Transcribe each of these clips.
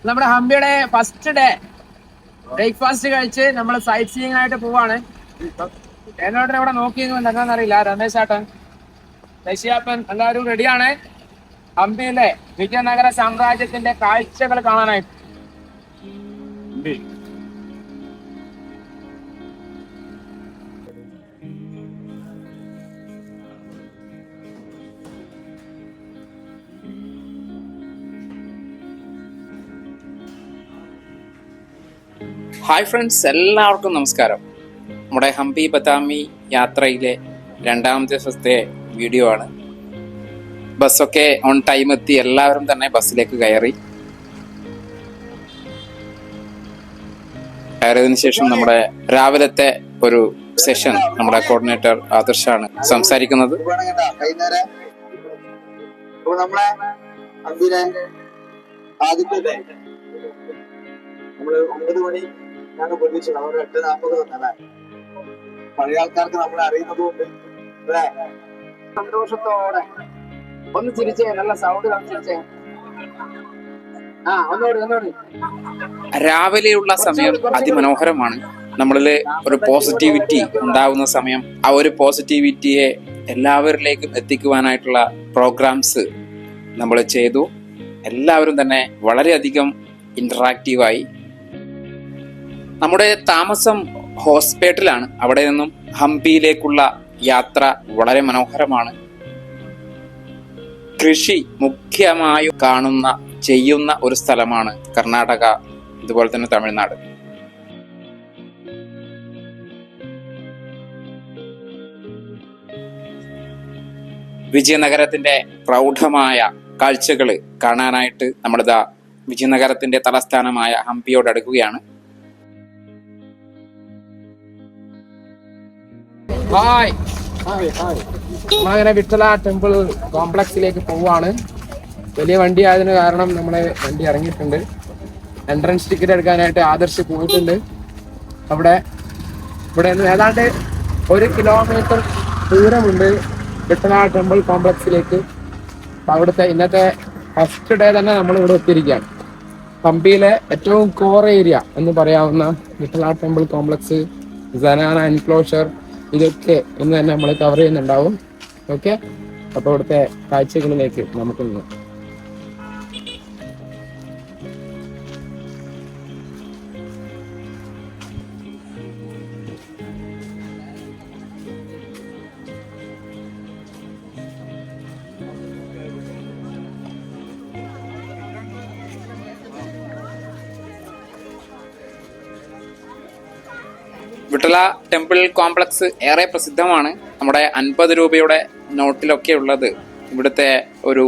നമ്മുടെ ഹംപിയുടെ first day breakfast കഴിച്ച് നമ്മൾ സൈറ്റ് സീയിങ് ആയിട്ട് പോവാണ്. എന്നോട് ഇവിടെ നോക്കിയെങ്കിലും എന്താണെന്നറിയില്ല. രമേശ് ആട്ടൻ, ശശിയാപ്പൻ എല്ലാവരും റെഡിയാണ് ഹംപിയിലെ വിജയനഗര സാമ്രാജ്യത്തിന്റെ കാഴ്ചകൾ കാണാനായിട്ട്. ഹായ് ഫ്രണ്ട്സ്, എല്ലാവർക്കും നമസ്കാരം. നമ്മുടെ ഹംപി ബദാമി യാത്രയിലെ രണ്ടാമത്തെ ദിവസത്തെ വീഡിയോ ആണ്. ബസ്സൊക്കെ ഓൺ ടൈം എത്തി, എല്ലാവരും തന്നെ ബസ്സിലേക്ക് കയറിയതിനു ശേഷം നമ്മുടെ രാവിലത്തെ ഒരു സെഷൻ നമ്മുടെ കോർഡിനേറ്റർ ആദർശാണ് സംസാരിക്കുന്നത്. നമ്മള് 9 മണി ഞാൻ പ്രതീക്ഷിച്ചത്, അവർ 8:40 തന്നല്ലേ. പഴയ ആൾക്കാർക്ക് നമ്മളെ അറിയുന്നത് കൊണ്ട് സന്തോഷത്തോടെ ഒന്ന് ചിരിച്ചേ, നല്ല സൗണ്ട് ചിരിച്ചേ. ഒന്നോടി. രാവിലെയുള്ള സമയം അതിമനോഹരമാണ്. നമ്മളില് ഒരു പോസിറ്റിവിറ്റി ഉണ്ടാകുന്ന സമയം. ആ ഒരു പോസിറ്റിവിറ്റിയെ എല്ലാവരിലേക്കും എത്തിക്കുവാനായിട്ടുള്ള പ്രോഗ്രാംസ് നമ്മൾ ചെയ്തു. എല്ലാവരും തന്നെ വളരെയധികം ഇന്ററാക്റ്റീവായി. നമ്മുടെ താമസം ഹോസ്പേട്ടിലാണ്. അവിടെ നിന്നും ഹംപിയിലേക്കുള്ള യാത്ര വളരെ മനോഹരമാണ്. കൃഷി മുഖ്യമായും ചെയ്യുന്ന ഒരു സ്ഥലമാണ് കർണാടക, ഇതുപോലെ തന്നെ തമിഴ്നാട്. വിജയനഗരത്തിന്റെ പ്രൗഢമായ കാഴ്ചകൾ കാണാനായിട്ട് നമ്മളിതാ വിജയനഗരത്തിന്റെ തലസ്ഥാനമായ ഹംപിയോട് അടുക്കുകയാണ്. നമ്മളങ്ങനെ വിട്ടല ടെമ്പിൾ കോംപ്ലക്സിലേക്ക് പോവാണ്. വലിയ വണ്ടി ആയതിനു കാരണം നമ്മളെ വണ്ടി ഇറങ്ങിയിട്ടുണ്ട്. എൻട്രൻസ് ടിക്കറ്റ് എടുക്കാനായിട്ട് ആദർശ് പോയിട്ടുണ്ട്. ഇവിടെ നിന്ന് ഏതാണ്ട് 1 കിലോമീറ്റർ ദൂരമുണ്ട് വിട്ടല ടെമ്പിൾ കോംപ്ലക്സിലേക്ക്. അവിടുത്തെ ഇന്നത്തെ ഫസ്റ്റ് ഡേ തന്നെ നമ്മൾ ഇവിടെ എത്തിയിരിക്കുകയാണ്. ഹംപിയിലെ ഏറ്റവും കോർ ഏരിയ എന്ന് പറയാവുന്ന വിട്ടല ടെമ്പിൾ കോംപ്ലക്സ്, സനാന എൻക്ലോഷർ, ഇതൊക്കെ ഇന്ന് തന്നെ നമ്മൾ കവർ ചെയ്യുന്നുണ്ടാവും. ഓക്കെ, അപ്പോൾ ഇവിടുത്തെ കാഴ്ചകളിലേക്ക് നമുക്ക് ഇന്ന് വിട്ടല ടെമ്പിൾ കോംപ്ലക്സ് ഏറെ പ്രസിദ്ധമാണ്. നമ്മുടെ 50 രൂപയുടെ നോട്ടിലൊക്കെ ഉള്ളത് ഇവിടുത്തെ ഒരു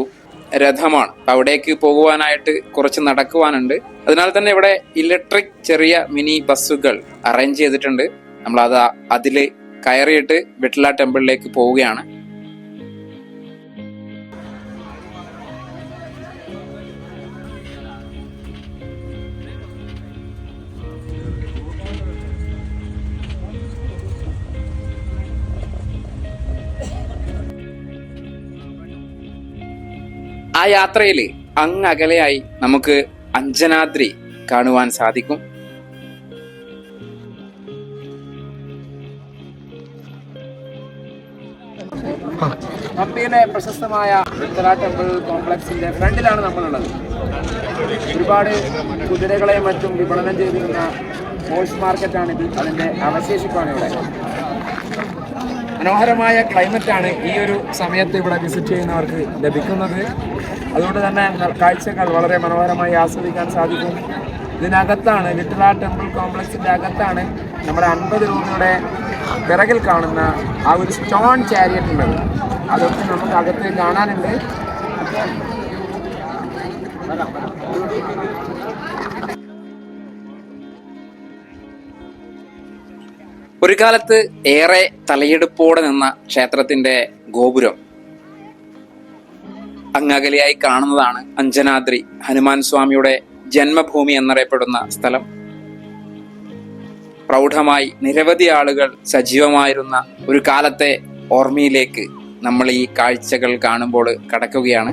രഥമാണ്. അവിടേക്ക് പോകുവാനായിട്ട് കുറച്ച് നടക്കുവാനുണ്ട്. അതിനാൽ തന്നെ ഇവിടെ ഇലക്ട്രിക് ചെറിയ മിനി ബസ്സുകൾ അറേഞ്ച് ചെയ്തിട്ടുണ്ട്. നമ്മൾ അതില് കയറിയിട്ട് വിട്ടല ടെമ്പിളിലേക്ക് പോവുകയാണ്. ആ യാത്രയിൽ അങ്ങകലെയായി നമുക്ക് അഞ്ജനാദ്രി കാണുവാൻ സാധിക്കും. ഹംപിയിലെ പ്രശസ്തമായ വിട്ടല ടെമ്പിൾ കോംപ്ലക്സിന്റെ ഫ്രണ്ടിലാണ് നമ്മളുള്ളത്. ഒരുപാട് കുതിരകളെയും മറ്റും വിപണനം ചെയ്തിരുന്ന ഹോഴ്സ് മാർക്കറ്റാണിത്. അതിന്റെ അവശേഷിപ്പാണ് ഇവിടെ. മനോഹരമായ ക്ലൈമറ്റാണ് ഈ ഒരു സമയത്ത് ഇവിടെ വിസിറ്റ് ചെയ്യുന്നവർക്ക് ലഭിക്കുന്നത്. അതുകൊണ്ട് തന്നെ കാഴ്ചകൾ വളരെ മനോഹരമായി ആസ്വദിക്കാൻ സാധിക്കും. ഇതിനകത്താണ്, വിട്ടല ടെമ്പിൾ കോംപ്ലക്സിന്റെ അകത്താണ് നമ്മുടെ 50 രൂപയുടെ പിറകിൽ കാണുന്ന ആ ഒരു സ്റ്റോൺ ചാരിയറ്റ് ഉള്ളത്. അതൊക്കെ നമുക്ക് അകത്ത് കാണാനുണ്ട്. ഒരു കാലത്ത് ഏറെ തലയെടുപ്പോടെ നിന്ന ക്ഷേത്രത്തിന്റെ ഗോപുരം അങ്ങകലെയായി കാണുന്നതാണ് അഞ്ജനാദ്രി, ഹനുമാൻ സ്വാമിയുടെ ജന്മഭൂമി എന്നറിയപ്പെടുന്ന സ്ഥലം. പ്രൗഢമായി നിരവധി ആളുകൾ സജീവമായിരുന്ന ഒരു കാലത്തെ ഓർമ്മയിലേക്ക് നമ്മൾ ഈ കാഴ്ചകൾ കാണുമ്പോൾ കടക്കുകയാണ്.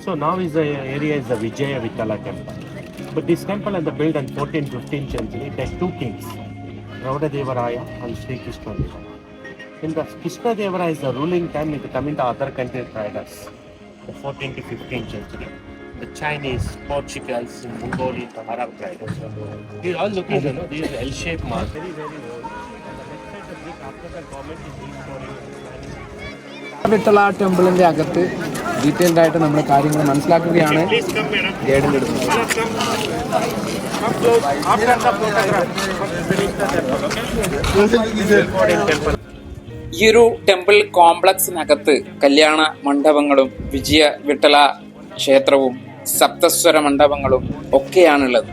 So now is the area is the Vijaya Vitala temple. But this temple and the built in 14th-15th century, there are two kings, Raudadevaraya and Sri Krishna Deva. In the Krishna Deva is the ruling time, it come into other country traders. The 14th to 15th century. The Chinese, Portuguese, Mongolian, Arab traders. These all looking, you know, these L-shaped mark. Very, very old. And the next side, the big African government is restoring. വിട്ടള ടെമ്പിളിന്റെ അകത്ത് detailed ആയിട്ട് നമ്മൾ കാര്യങ്ങൾ മനസ്സിലാക്കുകയാണ് ഗൈഡിന്റെ അടുത്ത്. ഈ ഒരു temple കോംപ്ലക്സിനകത്ത് കല്യാണ മണ്ഡപങ്ങളും വിജയ വിട്ടല ക്ഷേത്രവും സപ്തസ്വര മണ്ഡപങ്ങളും ഒക്കെയാണുള്ളത്.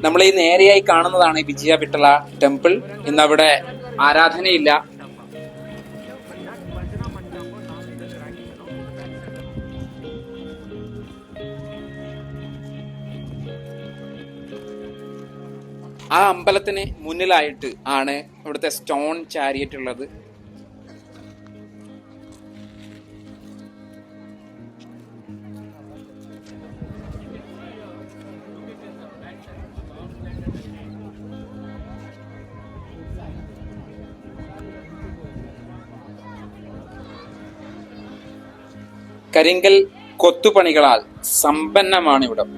നമ്മൾ ഈ നേരെയായി കാണുന്നതാണ് വിജയ വിട്ടല ടെമ്പിൾ. ഇന്നവിടെ ആരാധനയില്ല. ആ അമ്പലത്തിന് മുന്നിലായിട്ട് ആണ് ഇവിടുത്തെ സ്റ്റോൺ ചാരിയറ്റ് ഉള്ളത്. കരിങ്കൽ കൊത്തുപണികളാൽ സമ്പന്നമാണ് ഇവിടം.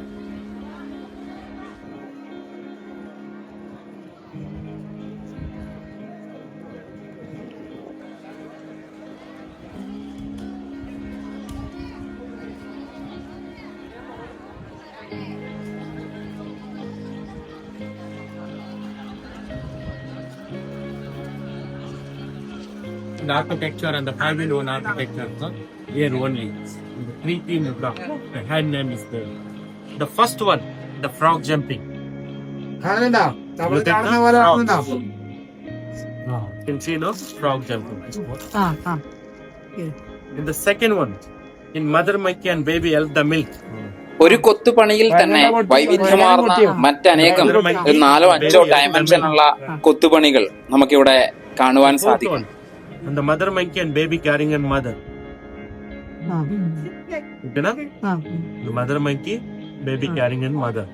The architecture and the family-owned architecture, huh? Here only. The three team block. The hand name is there. The first one, the frog jumping. Look at the frog. You can see no frog jumping. In the second one, in Mother Monkey and Baby Elf, the milk. ഒരു കൊത്തുപണിയിൽ തന്നെ വൈവിധ്യമാർന്ന മറ്റനേകം 4-5 ഡയമെൻഷനുള്ള കൊത്തുപണികൾ നമുക്കിവിടെ കാണുവാൻ സാധിക്കും. And the Mother Monkey and Baby carrying a mother. Okay, na? The Mother Monkey, Baby carrying a mother.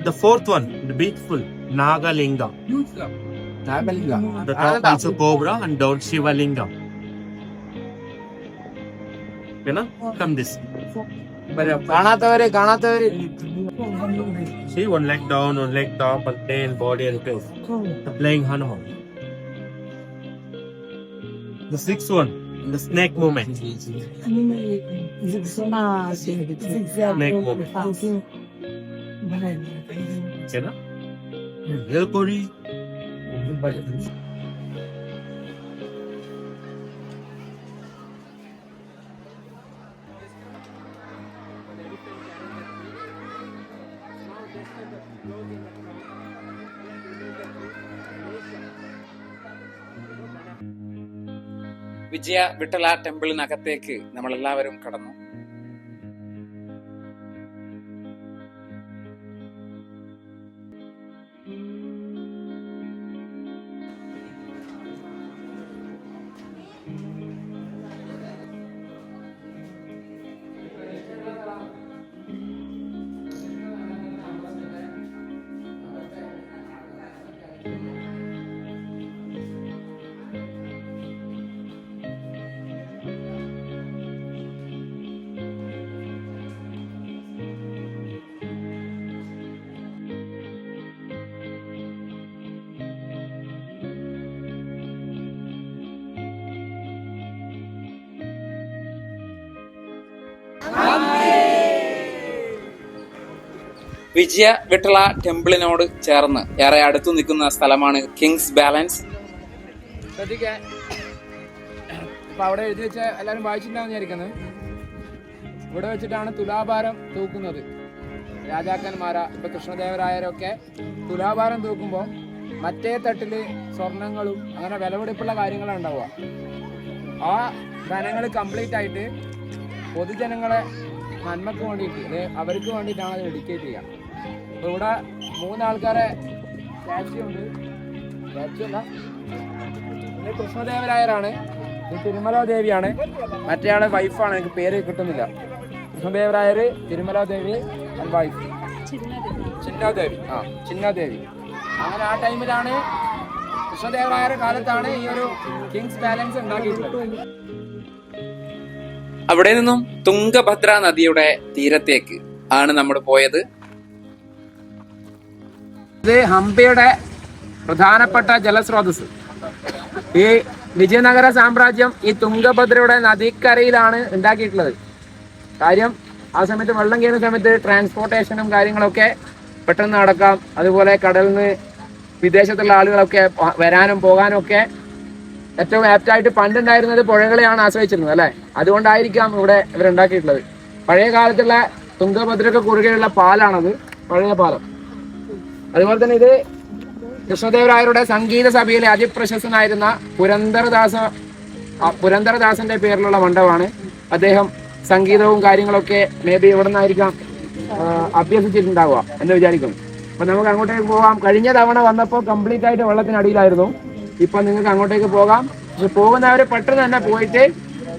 The fourth one, the beautiful Nagalinga. The top also Cobra and down Shivalinga. Okay, na? Come this. കാണാത്തവര് See, one leg down, one leg top, and tail, body and face. The playing Hanuman. The sixth one, the snake movement. Snake movement. Okay, na? Helpori. വിജയ വിട്ടല ടെമ്പിളിനകത്തേക്ക് നമ്മൾ എല്ലാവരും കടന്നു. വിജയ വിട്ടല ടെമ്പിളിനോട് ചേർന്ന് ഏറെ അടുത്തു നിൽക്കുന്ന സ്ഥലമാണ് Kings balance. ശ്രദ്ധിക്കാൻ ഇപ്പൊ അവിടെ എഴുതി വെച്ച എല്ലാരും വായിച്ചിട്ടുണ്ടാവും വിചാരിക്കുന്നത്. ഇവിടെ വെച്ചിട്ടാണ് തുലാഭാരം തൂക്കുന്നത്. രാജാക്കന്മാരാ ഇപ്പൊ കൃഷ്ണദേവരായരൊക്കെ തുലാഭാരം തൂക്കുമ്പോൾ മറ്റേ തട്ടില് സ്വർണങ്ങളും അങ്ങനെ വിലപിടിപ്പുള്ള കാര്യങ്ങളാണ് ഉണ്ടാവുക. ആ ധനങ്ങൾ കംപ്ലീറ്റ് ആയിട്ട് പൊതുജനങ്ങളെ നന്മക്ക് വേണ്ടിയിട്ട് അവർക്ക് വേണ്ടിയിട്ടാണ് അത് ഡെഡിക്കേറ്റ് ചെയ്യുക. അപ്പോൾ ഇവിടെ 3 ആൾക്കാരെ സ്റ്റാച്യു ഉണ്ട്. ഇത് കൃഷ്ണദേവരായരാണ്, ഇത് തിരുമല ദേവിയാണ്, മറ്റേയാളെ വൈഫാണ്, എനിക്ക് പേര് കിട്ടുന്നില്ല. കൃഷ്ണദേവരായര്, തിരുമല ദേവി ആൻഡ് വൈഫ് ചിന്നാദേവി. ചിന്നാദേവി. അങ്ങനെ ആ ടൈമിലാണ് കൃഷ്ണദേവരായരുടെ കാലത്താണ് ഈ ഒരു കിങ്സ് പാലൻസ് ഉണ്ടാക്കിയിട്ടുള്ളത്. അവിടെ നിന്നും തുംഗഭദ്ര നദിയുടെ തീരത്തേക്ക് ആണ് നമ്മൾ പോയത്. ഇത് ഹംപിയുടെ പ്രധാനപ്പെട്ട ജലസ്രോതസ്. ഈ വിജയനഗര സാമ്രാജ്യം ഈ തുംഗഭദ്രയുടെ നദിക്കരയിലാണ് ഉണ്ടാക്കിയിട്ടുള്ളത്. കാര്യം ആ സമയത്ത് വെള്ളം കയറുന്ന സമയത്ത് ട്രാൻസ്പോർട്ടേഷനും കാര്യങ്ങളൊക്കെ പെട്ടെന്ന് നടക്കാം. അതുപോലെ കടലിൽ നിന്ന് വിദേശത്തുള്ള ആളുകളൊക്കെ വരാനും പോകാനും ഒക്കെ ഏറ്റവും ആപ്റ്റായിട്ട് പണ്ടുണ്ടായിരുന്നത് പുഴകളെയാണ് ആശ്രയിച്ചിരുന്നത് അല്ലേ. അതുകൊണ്ടായിരിക്കാം ഇവിടെ ഇവരുണ്ടാക്കിയിട്ടുള്ളത്. പഴയ കാലത്തുള്ള തുംഗഭദ്രക്ക് കുറുകെയുള്ള പാലാണത്, പഴയ പാലം. അതുപോലെ തന്നെ ഇത് കൃഷ്ണദേവരായരുടെ സംഗീത സഭയിലെ അതിപ്രശസ്തനായിരുന്ന പുരന്ദരദാസന്റെ പേരിലുള്ള മണ്ഡപമാണ്. അദ്ദേഹം സംഗീതവും കാര്യങ്ങളൊക്കെ മേ ബി ഇവിടെ നിന്നായിരിക്കാം അഭ്യസിച്ചിട്ടുണ്ടാവുക എന്ന് വിചാരിക്കുന്നു. അപ്പൊ നമുക്ക് അങ്ങോട്ടേക്ക് പോകാം. കഴിഞ്ഞ തവണ വന്നപ്പോൾ കംപ്ലീറ്റ് ആയിട്ട് വെള്ളത്തിനടിയിലായിരുന്നു. ഇപ്പൊ നിങ്ങൾക്ക് അങ്ങോട്ടേക്ക് പോകാം. പക്ഷെ പോകുന്നവര് പെട്ടെന്ന് തന്നെ പോയിട്ട്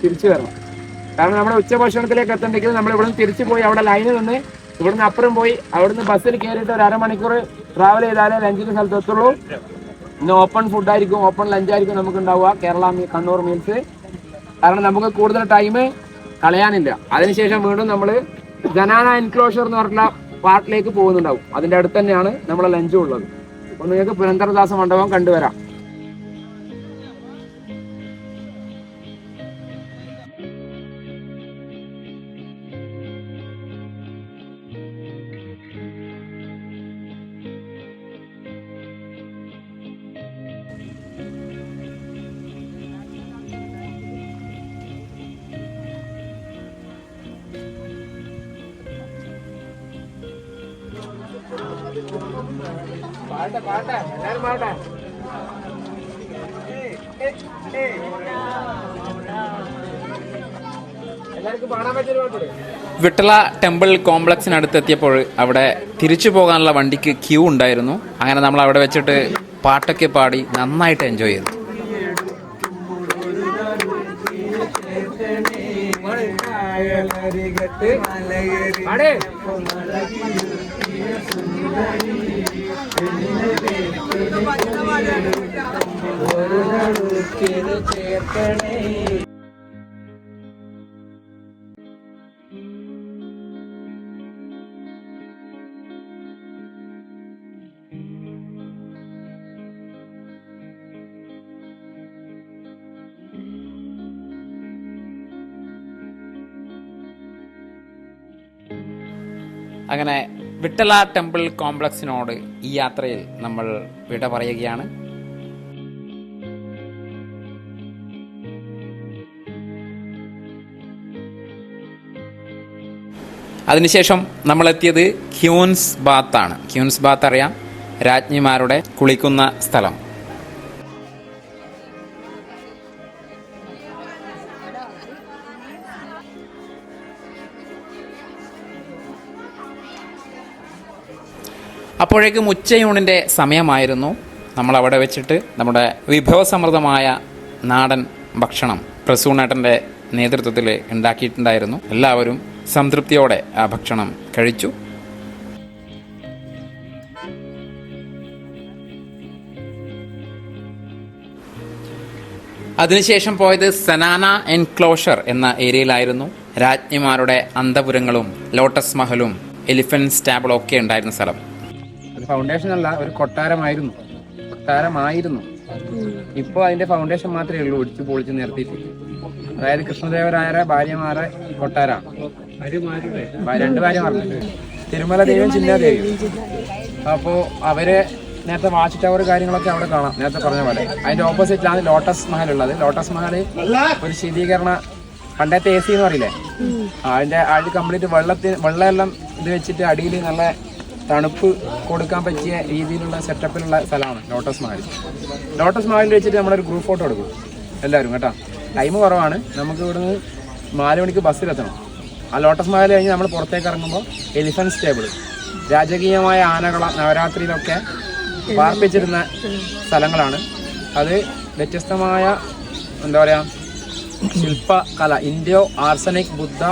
തിരിച്ചു വരണം. കാരണം നമ്മുടെ ഉച്ചഭക്ഷണത്തിലേക്ക് എത്തണ്ടെങ്കിൽ നമ്മൾ ഇവിടുന്ന് തിരിച്ചു പോയി അവിടെ ലൈനിൽ നിന്ന് ഇവിടുന്ന് അപ്പുറം പോയി അവിടുന്ന് ബസ്സിൽ കയറിയിട്ട് ഒരു അരമണിക്കൂർ ട്രാവൽ ചെയ്താലേ ലഞ്ചിന്റെ സ്ഥലത്ത് എത്തുള്ളൂ. ഇന്ന് ഓപ്പൺ ഫുഡായിരിക്കും, ഓപ്പൺ ലഞ്ചായിരിക്കും നമുക്ക് ഉണ്ടാവുക, കേരള കണ്ണൂർ മീൽസ്. കാരണം നമുക്ക് കൂടുതൽ ടൈം കളയാനില്ല. അതിനുശേഷം വീണ്ടും നമ്മൾ ജനാന എൻക്ലോഷർ എന്ന് പറഞ്ഞിട്ടുള്ള പാർട്ടിലേക്ക് പോകുന്നുണ്ടാവും. അതിന്റെ അടുത്ത് തന്നെയാണ് നമ്മളെ ലഞ്ചും ഉള്ളത്. അപ്പൊ നിങ്ങൾക്ക് പുരന്ദരദാസ മണ്ഡപം കണ്ടുവരാം. വിട്ടള ടെമ്പിൾ കോംപ്ലക്സിനടുത്തെത്തിയപ്പോൾ അവിടെ തിരിച്ചു പോകാനുള്ള വണ്ടിക്ക് ക്യൂ ഉണ്ടായിരുന്നു. അങ്ങനെ നമ്മൾ അവിടെ വെച്ചിട്ട് പാട്ടൊക്കെ പാടി നന്നായിട്ട് എൻജോയ് ചെയ്തു. അങ്ങനെ വിട്ടള ടെമ്പിൾ കോംപ്ലക്സിനോട് ഈ യാത്രയിൽ നമ്മൾ വിട പറയുകയാണ്. അതിനുശേഷം നമ്മൾ എത്തിയത് ക്യൂൻസ് ബാത്ത് ആണ്. ക്യൂൻസ് ബാത്ത് അറിയാം, രാജ്ഞിമാരുടെ കുളിക്കുന്ന സ്ഥലം. അപ്പോഴേക്കും ഉച്ചയൂണിൻ്റെ സമയമായിരുന്നു. നമ്മൾ അവിടെ വെച്ചിട്ട് നമ്മുടെ വിഭവസമൃദ്ധമായ നാടൻ ഭക്ഷണം പ്രസൂണേട്ടൻ്റെ നേതൃത്വത്തിൽ ഉണ്ടാക്കിയിട്ടുണ്ടായിരുന്നു. എല്ലാവരും സംതൃപ്തിയോടെ ആ ഭക്ഷണം കഴിച്ചു. അതിനുശേഷം പോയത് സനാന എൻക്ലോഷർ എന്ന ഏരിയയിലായിരുന്നു. രാജ്ഞിമാരുടെ അന്തപുരങ്ങളും ലോട്ടസ് മഹലും എലിഫന്റ് സ്റ്റാബിളും ഒക്കെ ഉണ്ടായിരുന്ന സ്ഥലം. ഒരു ഫൗണ്ടേഷൻ അല്ല, ഒരു കൊട്ടാരമായിരുന്നു. ഇപ്പോൾ അതിന്റെ ഫൗണ്ടേഷൻ മാത്രമേ ഉള്ളൂ, ഇടിച്ചു പൊളിച്ച് നിർത്തിയിട്ട്. അതായത് കൃഷ്ണദേവരായരെ ഭാര്യമാരെ കൊട്ടാരാണ്. രണ്ട് ഭാര്യമാരുണ്ട്, തിരുമല ദേവിയും ചിന്നാദേവിയും. അപ്പോൾ അവര് നേരത്തെ വാച്ച് ടവർ കാര്യങ്ങളൊക്കെ അവിടെ കാണാം, നേരത്തെ പറഞ്ഞ പോലെ. അതിന്റെ ഓപ്പോസിറ്റിലാണ് ലോട്ടസ് മഹൽ ഉള്ളത്. ലോട്ടസ് മഹൽ ഒരു ശീതീകരണ, പണ്ടത്തെ AC എന്ന് പറയില്ലേ, അതിന്റെ അടി കംപ്ലീറ്റ് വെള്ളമെല്ലാം ഇത് വെച്ചിട്ട് അടിയിൽ നല്ല തണുപ്പ് കൊടുക്കാൻ പറ്റിയ രീതിയിലുള്ള സെറ്റപ്പിലുള്ള സ്ഥലമാണ് ലോട്ടസ് മഹൽ. ലോട്ടസ് മഹലിൽ വെച്ചിട്ട് നമ്മളൊരു ഗ്രൂപ്പ് ഫോട്ടോ എടുക്കും എല്ലാവരും കേട്ടോ. ടൈം കുറവാണ്, നമുക്ക് ഇവിടുന്ന് 4 മണിക്ക് ബസ്സിലെത്തണം. ആ ലോട്ടസ് മഹൽ കഴിഞ്ഞ് നമ്മൾ പുറത്തേക്ക് ഇറങ്ങുമ്പോൾ എലിഫന്റ് സ്റ്റേബിൾ, രാജകീയമായ ആനകള നവരാത്രിയിലൊക്കെ പാർപ്പിച്ചിരുന്ന സ്ഥലങ്ങളാണ്. അത് വ്യത്യസ്തമായ എന്താ പറയുക ശില്പകല, ഇൻഡോ ആർസനിക്, ബുദ്ധ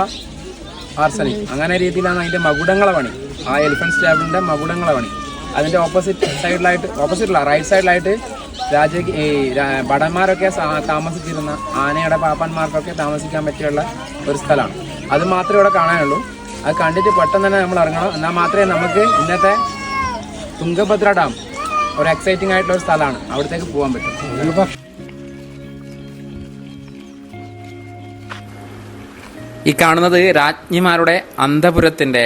ആർസനിക് അങ്ങനെ രീതിയിലാണ് അതിൻ്റെ മകുടങ്ങളെ പണി. ആ എലിഫന്റ് സ്റ്റേബിളിൻ്റെ മകുടങ്ങളെ പണി. അതിൻ്റെ ഓപ്പോസിറ്റില്ല റൈറ്റ് സൈഡിലായിട്ട് ഭടന്മാരൊക്കെ താമസിച്ചിരുന്ന ആനയുടെ പാപ്പന്മാർക്കൊക്കെ താമസിക്കാൻ പറ്റിയുള്ള ഒരു സ്ഥലമാണ്. അത് മാത്രമേ ഇവിടെ കാണാനുള്ളൂ. അത് കണ്ടിട്ട് പെട്ടെന്ന് തന്നെ നമ്മൾ ഇറങ്ങണം. എന്നാൽ മാത്രമേ നമുക്ക് ഇന്നത്തെ തുംഗഭദ്ര ഡാം ഒരു എക്സൈറ്റിംഗ് ആയിട്ടുള്ള ഒരു സ്ഥലമാണ്, അവിടത്തേക്ക് പോകാൻ പറ്റും. ഈ കാണുന്നത് രാജ്ഞിമാരുടെ അന്തപുരത്തിൻ്റെ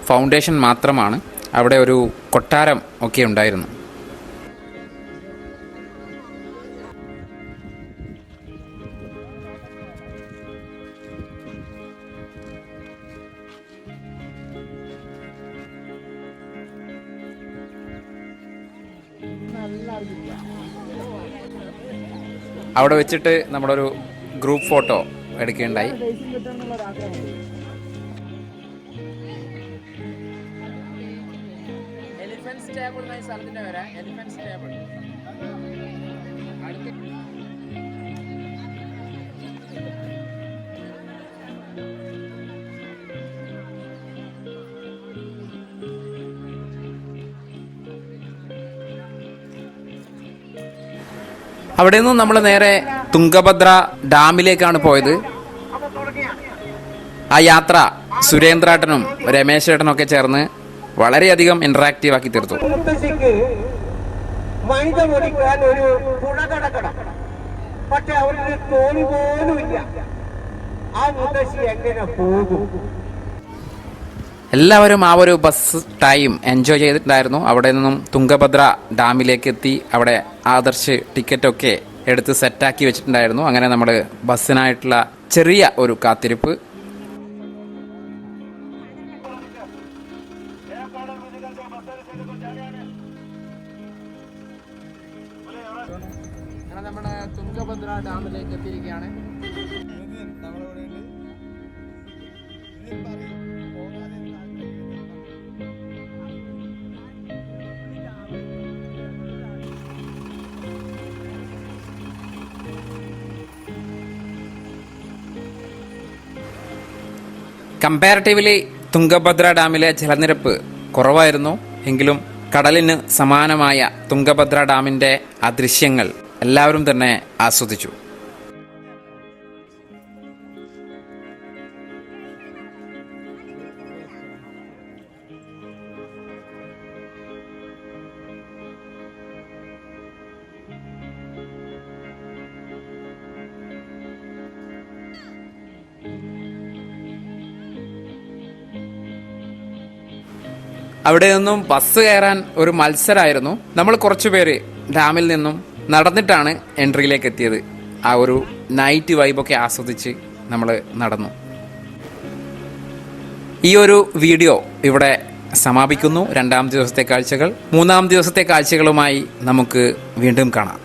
ഫൗണ്ടേഷൻ മാത്രമാണ്. അവിടെ ഒരു കൊട്ടാരം ഒക്കെ ഉണ്ടായിരുന്നു. അവിടെ വെച്ചിട്ട് നമ്മളൊരു ഗ്രൂപ്പ് ഫോട്ടോ എടുക്കുകയുണ്ടായി. എലിഫന്റ് സ്റ്റേബിൾ എന്ന സ്ഥലത്തിന്റെ പേര് എലിഫന്റ് സ്റ്റേബിൾ. അവിടെ നിന്നും നമ്മൾ നേരെ തുംഗഭദ്ര ഡാമിലേക്കാണ് പോയത്. ആ യാത്ര സുരേന്ദ്രേട്ടനും രമേശേട്ടനും ഒക്കെ ചേർന്ന് വളരെയധികം ഇന്ററാക്റ്റീവ് ആക്കി തീർത്തു. പക്ഷെ അവരുടെ തോണി പോലും ഇല്ല. ആ മുത്തശ്ശി എങ്ങനെ പോകും? എല്ലാവരും ആ ഒരു ബസ് ടൈം എൻജോയ് ചെയ്തിട്ടുണ്ടായിരുന്നു. അവിടെ നിന്നും തുംഗഭദ്ര ഡാമിലേക്ക് എത്തി അവിടെ ആദർശ് ടിക്കറ്റൊക്കെ എടുത്ത് സെറ്റാക്കി വെച്ചിട്ടുണ്ടായിരുന്നു. അങ്ങനെ നമ്മൾ ബസ്സിനായിട്ടുള്ള ചെറിയ ഒരു കാത്തിരിപ്പ്. നമ്മുടെ തുംഗഭദ്ര ഡാമിലേക്ക് എത്തിയിരിക്കുകയാണ്. കമ്പാരിറ്റീവ്ലി തുംഗഭദ്ര ഡാമിലെ ജലനിരപ്പ് കുറവായിരുന്നു. എങ്കിലും കടലിന് സമാനമായ തുംഗഭദ്ര ഡാമിൻ്റെ ആ ദൃശ്യങ്ങൾ എല്ലാവരും തന്നെ ആസ്വദിച്ചു. അവിടെ നിന്നും ബസ് കയറാൻ ഒരു മത്സരമായിരുന്നു. നമ്മൾ കുറച്ചു പേര് ഡാമിൽ നിന്നും നടന്നിട്ടാണ് എൻട്രിയിലേക്ക് എത്തിയത്. ആ ഒരു നൈറ്റ് വൈബൊക്കെ ആസ്വദിച്ച് നമ്മൾ നടന്നു. ഈ ഒരു വീഡിയോ ഇവിടെ സമാപിക്കുന്നു. 2-ാം ദിവസത്തെ കാഴ്ചകൾ 3-ാം ദിവസത്തെ കാഴ്ചകളുമായി നമുക്ക് വീണ്ടും കാണാം.